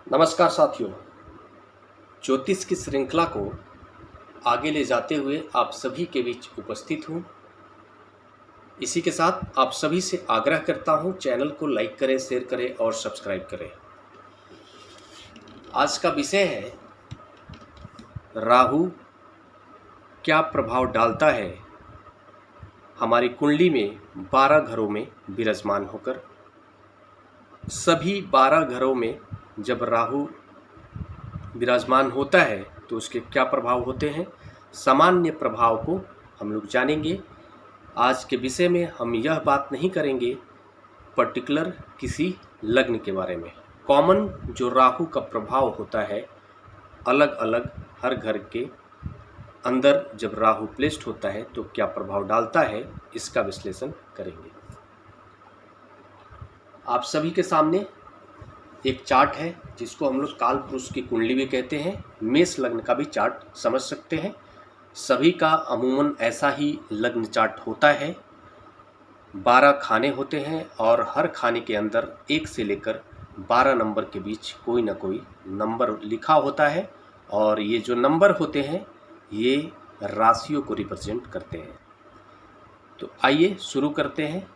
नमस्कार साथियों। ज्योतिष की श्रृंखला को आगे ले जाते हुए आप सभी के बीच उपस्थित हूँ। इसी के साथ आप सभी से आग्रह करता हूँ, चैनल को लाइक करें, शेयर करें और सब्सक्राइब करें। आज का विषय है राहु क्या प्रभाव डालता है हमारी कुंडली में 12 घरों में विराजमान होकर। सभी 12 घरों में जब राहु विराजमान होता है तो उसके क्या प्रभाव होते हैं, सामान्य प्रभाव को हम लोग जानेंगे। आज के विषय में हम यह बात नहीं करेंगे पर्टिकुलर किसी लग्न के बारे में। कॉमन जो राहु का प्रभाव होता है अलग अलग हर घर के अंदर जब राहु प्लेस्ड होता है तो क्या प्रभाव डालता है, इसका विश्लेषण करेंगे। आप सभी के सामने एक चार्ट है जिसको हम लोग काल पुरुष की कुंडली भी कहते हैं, मेष लग्न का भी चार्ट समझ सकते हैं। सभी का अमूमन ऐसा ही लग्न चार्ट होता है। 12 खाने होते हैं और हर खाने के अंदर 1 से लेकर 12 नंबर के बीच कोई ना कोई नंबर लिखा होता है और ये जो नंबर होते हैं ये राशियों को रिप्रेजेंट करते हैं। तो आइए शुरू करते हैं।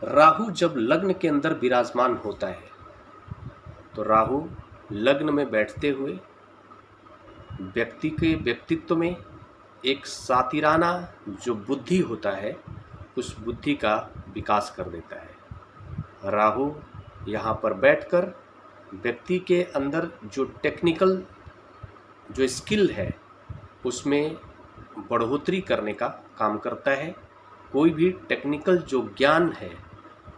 राहु जब लग्न के अंदर विराजमान होता है तो राहु लग्न में बैठते हुए व्यक्ति के व्यक्तित्व में एक सातिराना जो बुद्धि होता है उस बुद्धि का विकास कर देता है। राहु यहाँ पर बैठकर व्यक्ति के अंदर जो टेक्निकल जो स्किल है उसमें बढ़ोतरी करने का काम करता है। कोई भी टेक्निकल जो ज्ञान है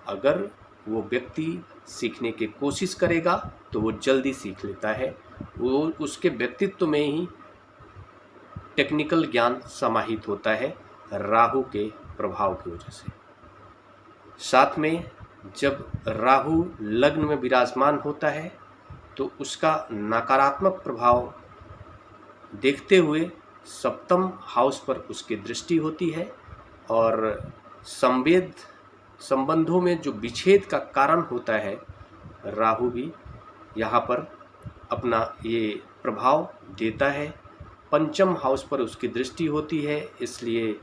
अगर वो व्यक्ति सीखने की कोशिश करेगा तो वो जल्दी सीख लेता है। वो उसके व्यक्तित्व में ही टेक्निकल ज्ञान समाहित होता है राहु के प्रभाव की वजह से। साथ में जब राहु लग्न में विराजमान होता है तो उसका नकारात्मक प्रभाव देखते हुए सप्तम हाउस पर उसकी दृष्टि होती है और संबंधों में जो विच्छेद का कारण होता है राहु भी यहाँ पर अपना ये प्रभाव देता है। पंचम हाउस पर उसकी दृष्टि होती है, इसलिए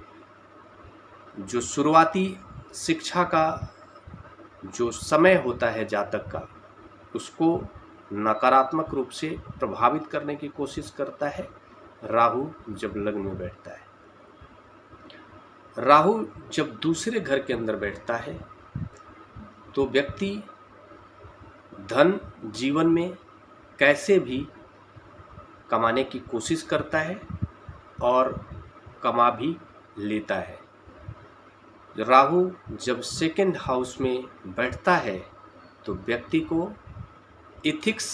जो शुरुआती शिक्षा का जो समय होता है जातक का उसको नकारात्मक रूप से प्रभावित करने की कोशिश करता है राहु जब लग्न में बैठता है। राहु जब दूसरे घर के अंदर बैठता है तो व्यक्ति धन जीवन में कैसे भी कमाने की कोशिश करता है और कमा भी लेता है। राहु जब सेकंड हाउस में बैठता है तो व्यक्ति को एथिक्स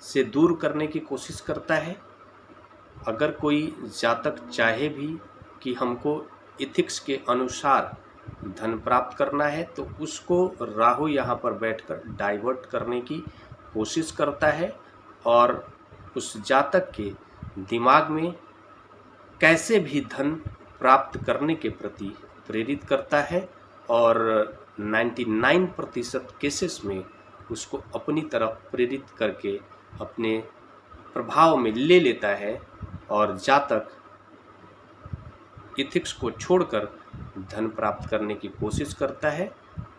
से दूर करने की कोशिश करता है। अगर कोई जातक चाहे भी कि हमको एथिक्स के अनुसार धन प्राप्त करना है तो उसको राहु यहाँ पर बैठकर डाइवर्ट करने की कोशिश करता है और उस जातक के दिमाग में कैसे भी धन प्राप्त करने के प्रति प्रेरित करता है और 99% केसेस में उसको अपनी तरफ प्रेरित करके अपने प्रभाव में ले लेता है और जातक एथिक्स को छोड़कर धन प्राप्त करने की कोशिश करता है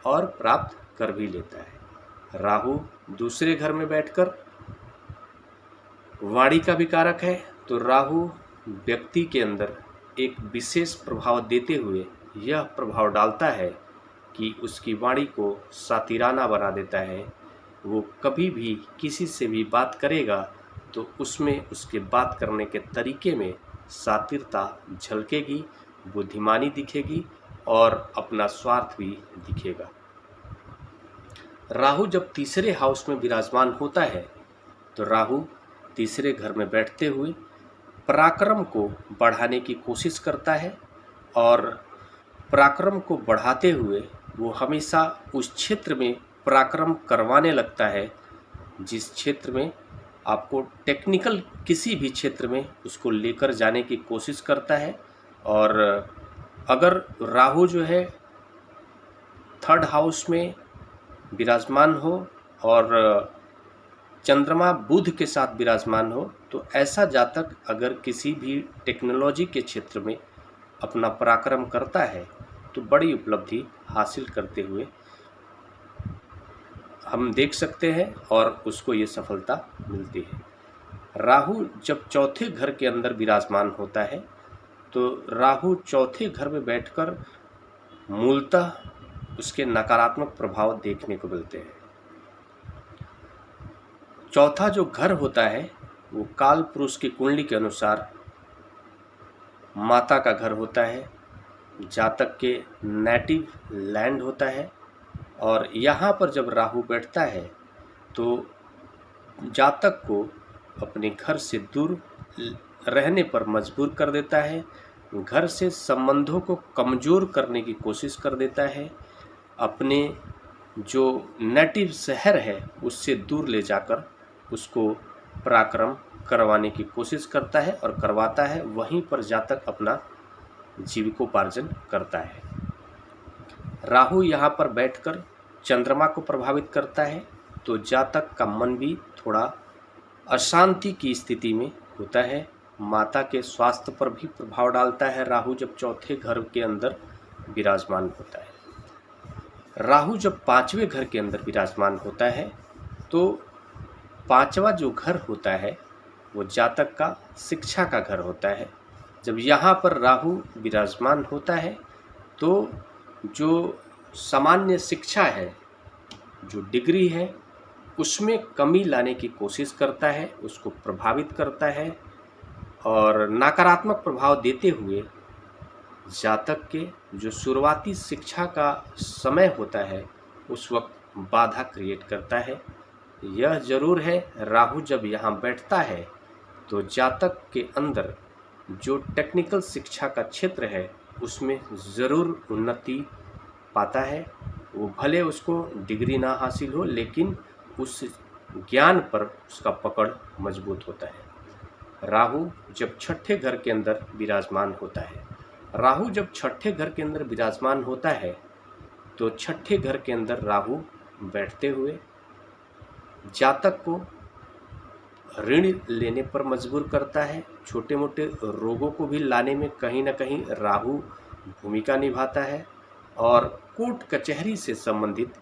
और प्राप्त कर भी लेता है। राहु दूसरे घर में बैठकर वाणी का भी कारक है तो राहु व्यक्ति के अंदर एक विशेष प्रभाव देते हुए यह प्रभाव डालता है कि उसकी वाणी को सातिराना बना देता है। वो कभी भी किसी से भी बात करेगा तो उसमें उसके बात करने के तरीके में सातिरता झलकेगी, बुद्धिमानी दिखेगी और अपना स्वार्थ भी दिखेगा। राहु जब तीसरे हाउस में विराजमान होता है तो राहु तीसरे घर में बैठते हुए पराक्रम को बढ़ाने की कोशिश करता है और पराक्रम को बढ़ाते हुए वो हमेशा उस क्षेत्र में पराक्रम करवाने लगता है जिस क्षेत्र में आपको टेक्निकल किसी भी क्षेत्र में उसको लेकर जाने की कोशिश करता है। और अगर राहु जो है थर्ड हाउस में विराजमान हो और चंद्रमा बुध के साथ विराजमान हो तो ऐसा जातक अगर किसी भी टेक्नोलॉजी के क्षेत्र में अपना पराक्रम करता है तो बड़ी उपलब्धि हासिल करते हुए हम देख सकते हैं और उसको ये सफलता मिलती है। राहु जब चौथे घर के अंदर विराजमान होता है तो राहु चौथे घर में बैठकर मूलतः उसके नकारात्मक प्रभाव देखने को मिलते हैं। चौथा जो घर होता है वो काल पुरुष की कुंडली के अनुसार माता का घर होता है, जातक के नेटिव लैंड होता है। और यहाँ पर जब राहु बैठता है तो जातक को अपने घर से दूर रहने पर मजबूर कर देता है, घर से संबंधों को कमज़ोर करने की कोशिश कर देता है, अपने जो नेटिव शहर है उससे दूर ले जाकर उसको पराक्रम करवाने की कोशिश करता है और करवाता है। वहीं पर जातक अपना जीविकोपार्जन करता है। राहु यहाँ पर बैठकर चंद्रमा को प्रभावित करता है तो जातक का मन भी थोड़ा अशांति की स्थिति में होता है। माता के स्वास्थ्य पर भी प्रभाव डालता है राहु जब चौथे घर के अंदर विराजमान होता है। राहु जब पांचवें घर के अंदर विराजमान होता है तो पांचवा जो घर होता है वो जातक का शिक्षा का घर होता है। जब यहाँ पर राहु विराजमान होता है तो जो सामान्य शिक्षा है, जो डिग्री है, उसमें कमी लाने की कोशिश करता है, उसको प्रभावित करता है और नकारात्मक प्रभाव देते हुए जातक के जो शुरुआती शिक्षा का समय होता है उस वक्त बाधा क्रिएट करता है। यह जरूर है राहु जब यहाँ बैठता है तो जातक के अंदर जो टेक्निकल शिक्षा का क्षेत्र है उसमें ज़रूर उन्नति पाता है। वो भले उसको डिग्री ना हासिल हो लेकिन उस ज्ञान पर उसका पकड़ मजबूत होता है। राहु जब छठे घर के अंदर विराजमान होता है, राहु जब छठे घर के अंदर विराजमान होता है तो छठे घर के अंदर राहु बैठते हुए जातक को ऋण लेने पर मजबूर करता है। छोटे मोटे रोगों को भी लाने में कहीं ना कहीं राहु भूमिका निभाता है और कोर्ट कचहरी से संबंधित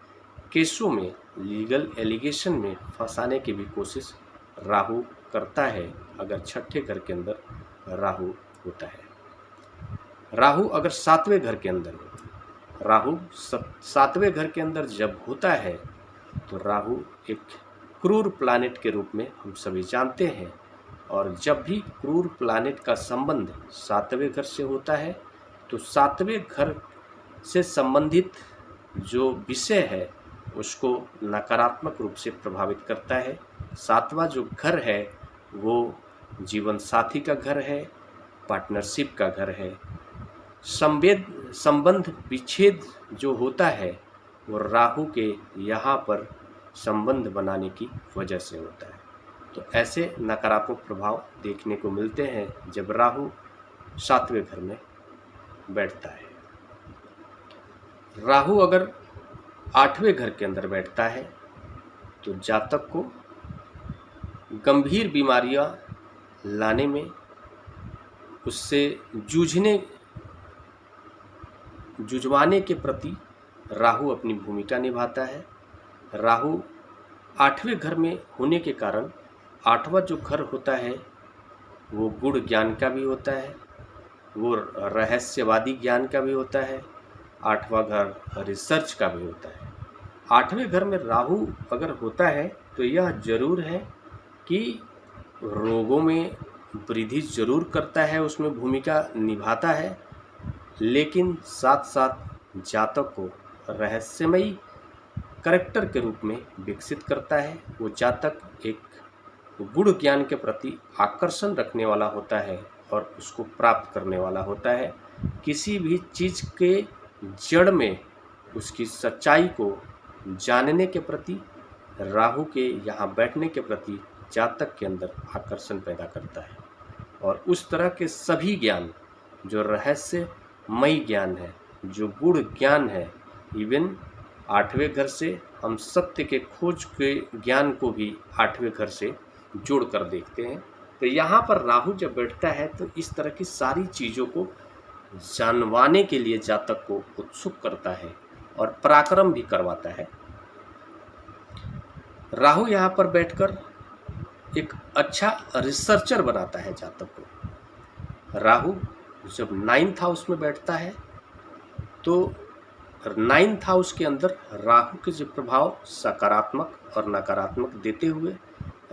केसों में, लीगल एलिगेशन में फंसाने की भी कोशिश राहु करता है अगर छठे घर के अंदर राहु होता है। राहु अगर सातवें घर के अंदर हो, राहु सातवें घर के अंदर जब होता है तो राहु एक क्रूर प्लैनेट के रूप में हम सभी जानते हैं। और जब भी क्रूर प्लैनेट का संबंध सातवें घर से होता है तो सातवें घर से संबंधित जो विषय है उसको नकारात्मक रूप से प्रभावित करता है। सातवां जो घर है वो जीवन साथी का घर है, पार्टनरशिप का घर है। संबंध विच्छेद जो होता है वो राहु के यहाँ पर संबंध बनाने की वजह से होता है। तो ऐसे नकारात्मक प्रभाव देखने को मिलते हैं जब राहु सातवें घर में बैठता है। राहु अगर आठवें घर के अंदर बैठता है तो जातक को गंभीर बीमारियां लाने में, उससे जुझवाने के प्रति राहु अपनी भूमिका निभाता है। राहु आठवें घर में होने के कारण आठवां जो घर होता है वो गुड़ ज्ञान का भी होता है, वो रहस्यवादी ज्ञान का भी होता है। आठवां घर रिसर्च का भी होता है। आठवें घर में राहु अगर होता है तो यह जरूर है कि रोगों में वृद्धि जरूर करता है, उसमें भूमिका निभाता है, लेकिन साथ साथ जातक को रहस्यमयी करैक्टर के रूप में विकसित करता है। वो जातक एक गुण ज्ञान के प्रति आकर्षण रखने वाला होता है और उसको प्राप्त करने वाला होता है। किसी भी चीज़ के जड़ में उसकी सच्चाई को जानने के प्रति राहु के यहाँ बैठने के प्रति जातक के अंदर आकर्षण पैदा करता है। और उस तरह के सभी ज्ञान जो रहस्यमयी ज्ञान है, जो गुण ज्ञान है, इवन आठवें घर से हम सत्य के खोज के ज्ञान को भी 8वें घर से जोड़ कर देखते हैं। तो यहाँ पर राहु जब बैठता है तो इस तरह की सारी चीज़ों को जानवाने के लिए जातक को उत्सुक करता है और पराक्रम भी करवाता है। राहु यहाँ पर बैठकर एक अच्छा रिसर्चर बनाता है जातक को। राहु जब 9th हाउस में बैठता है तो 9th हाउस के अंदर राहु के जो प्रभाव सकारात्मक और नकारात्मक देते हुए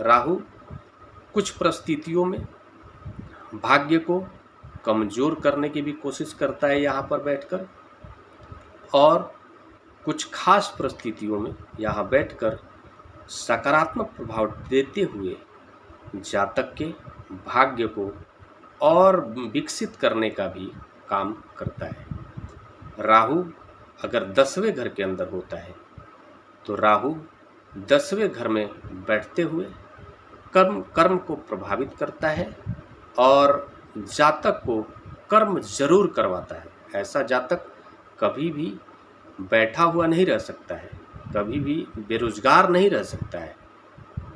राहु कुछ परिस्थितियों में भाग्य को कमज़ोर करने की भी कोशिश करता है यहाँ पर बैठकर, और कुछ खास परिस्थितियों में यहाँ बैठकर सकारात्मक प्रभाव देते हुए जातक के भाग्य को और विकसित करने का भी काम करता है। राहु अगर 10वें घर के अंदर होता है तो राहु 10वें घर में बैठते हुए कर्म को प्रभावित करता है और जातक को कर्म जरूर करवाता है। ऐसा जातक कभी भी बैठा हुआ नहीं रह सकता है, कभी भी बेरोजगार नहीं रह सकता है।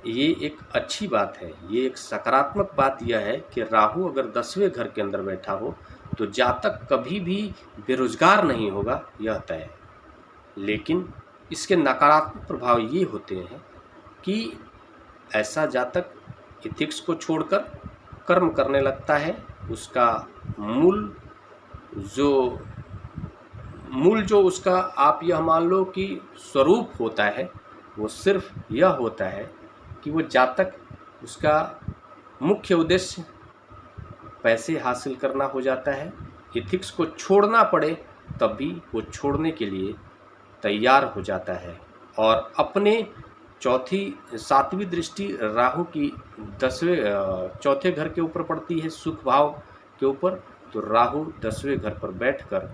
ये एक अच्छी बात है, ये एक सकारात्मक बात यह है कि राहु अगर 10वें घर के अंदर बैठा हो तो जातक कभी भी बेरोजगार नहीं होगा, यह तय है। लेकिन इसके नकारात्मक प्रभाव ये होते हैं कि ऐसा जातक इथिक्स को छोड़कर कर्म करने लगता है। उसका मूल जो उसका आप यह मान लो कि स्वरूप होता है, वो सिर्फ यह होता है कि वो जातक उसका मुख्य उद्देश्य पैसे हासिल करना हो जाता है। इथिक्स को छोड़ना पड़े तब भी वो छोड़ने के लिए तैयार हो जाता है और अपने 7वीं दृष्टि राहु की 4थे घर के ऊपर पड़ती है, सुख भाव के ऊपर। तो राहु 10वें घर पर बैठकर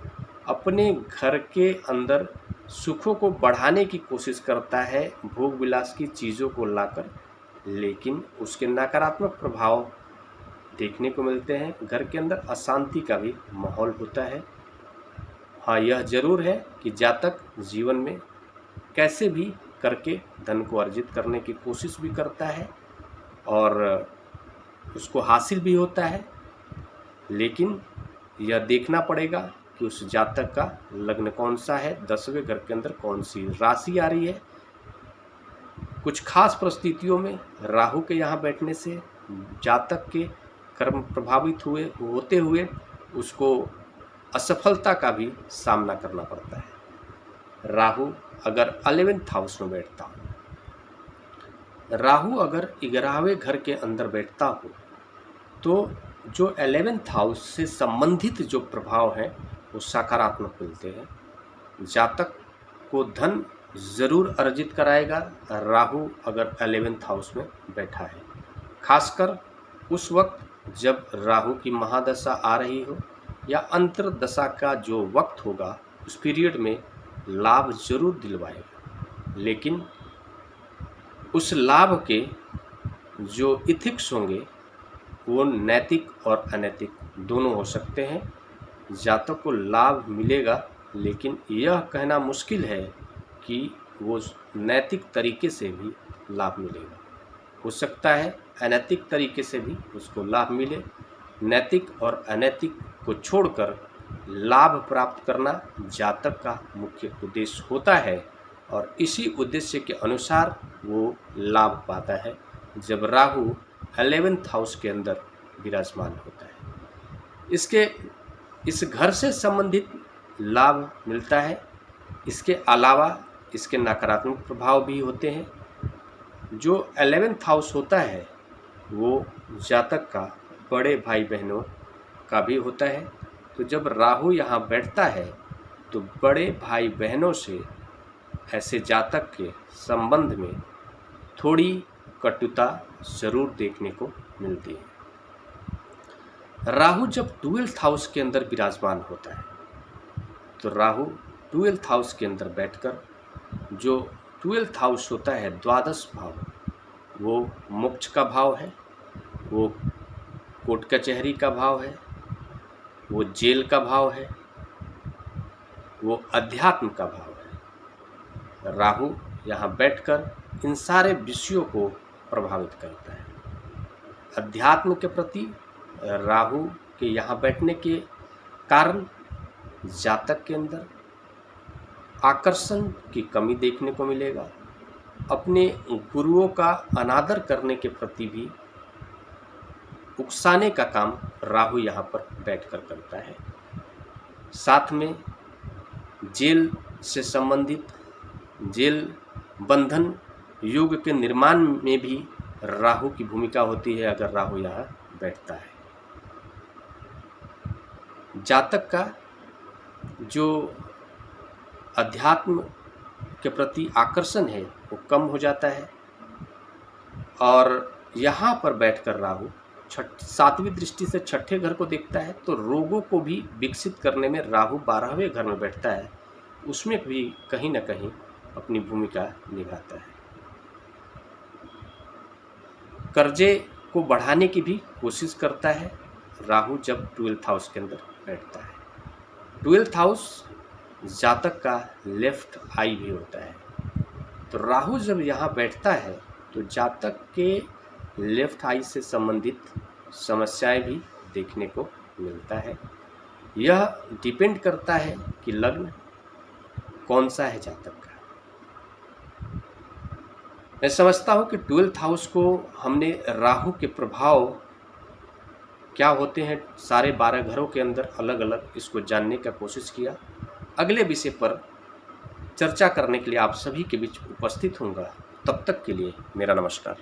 अपने घर के अंदर सुखों को बढ़ाने की कोशिश करता है, भोग विलास की चीज़ों को लाकर, लेकिन उसके नकारात्मक प्रभाव देखने को मिलते हैं। घर के अंदर अशांति का भी माहौल होता है। हाँ, यह जरूर है कि जातक जीवन में कैसे भी करके धन को अर्जित करने की कोशिश भी करता है और उसको हासिल भी होता है, लेकिन यह देखना पड़ेगा कि उस जातक का लग्न कौन सा है, 10वें घर के अंदर कौन सी राशि आ रही है। कुछ खास परिस्थितियों में राहु के यहाँ बैठने से जातक के कर्म प्रभावित होते हुए उसको असफलता का भी सामना करना पड़ता है। राहु अगर 11th हाउस में बैठता हो, राहु अगर 11वें घर के अंदर बैठता हो तो जो 11th हाउस से संबंधित जो प्रभाव हैं वो सकारात्मक मिलते हैं। जातक को धन ज़रूर अर्जित कराएगा राहु अगर 11th हाउस में बैठा है, खासकर उस वक्त जब राहु की महादशा आ रही हो या अंतर्दशा का जो वक्त होगा, उस पीरियड में लाभ जरूर दिलवाएगा। लेकिन उस लाभ के जो इथिक्स होंगे वो नैतिक और अनैतिक दोनों हो सकते हैं। जातक को लाभ मिलेगा, लेकिन यह कहना मुश्किल है कि वो नैतिक तरीके से भी लाभ मिलेगा। हो सकता है अनैतिक तरीके से भी उसको लाभ मिले। नैतिक और अनैतिक को छोड़कर लाभ प्राप्त करना जातक का मुख्य उद्देश्य होता है और इसी उद्देश्य के अनुसार वो लाभ पाता है जब राहु 11th हाउस के अंदर विराजमान होता है। इस घर से संबंधित लाभ मिलता है। इसके अलावा इसके नकारात्मक प्रभाव भी होते हैं। जो 11th हाउस होता है वो जातक का बड़े भाई बहनों का भी होता है। तो जब राहु यहाँ बैठता है तो बड़े भाई बहनों से ऐसे जातक के संबंध में थोड़ी कटुता जरूर देखने को मिलती है। राहु जब 12th हाउस के अंदर विराजमान होता है तो राहु 12th हाउस के अंदर बैठकर जो 12th हाउस होता है, द्वादश भाव, वो मोक्ष का भाव है, वो कोर्ट कचहरी का भाव है, वो जेल का भाव है, वो अध्यात्म का भाव है। राहु यहाँ बैठकर इन सारे विषयों को प्रभावित करता है। अध्यात्म के प्रति राहु के यहाँ बैठने के कारण जातक के अंदर आकर्षण की कमी देखने को मिलेगा। अपने गुरुओं का अनादर करने के प्रति भी उकसाने का काम राहु यहाँ पर बैठकर करता है। साथ में जेल से संबंधित जेल बंधन युग के निर्माण में भी राहु की भूमिका होती है अगर राहु यहाँ बैठता है। जातक का जो अध्यात्म के प्रति आकर्षण है वो कम हो जाता है और यहाँ पर बैठकर राहु सातवीं दृष्टि से छठे घर को देखता है, तो रोगों को भी विकसित करने में राहु 12वें घर में बैठता है, उसमें भी कहीं ना कहीं अपनी भूमिका निभाता है। कर्जे को बढ़ाने की भी कोशिश करता है राहु जब 12th हाउस के अंदर बैठता है। 12th हाउस जातक का लेफ्ट आई भी होता है, तो राहु जब यहाँ बैठता है तो जातक के लेफ्ट आई से संबंधित समस्याएं भी देखने को मिलता है। यह डिपेंड करता है कि लग्न कौन सा है जातक का। मैं समझता हूँ कि 12th हाउस को हमने राहु के प्रभाव क्या होते हैं सारे 12 घरों के अंदर अलग अलग इसको जानने का कोशिश किया। अगले विषय पर चर्चा करने के लिए आप सभी के बीच उपस्थित होऊंगा। तब तक के लिए मेरा नमस्कार।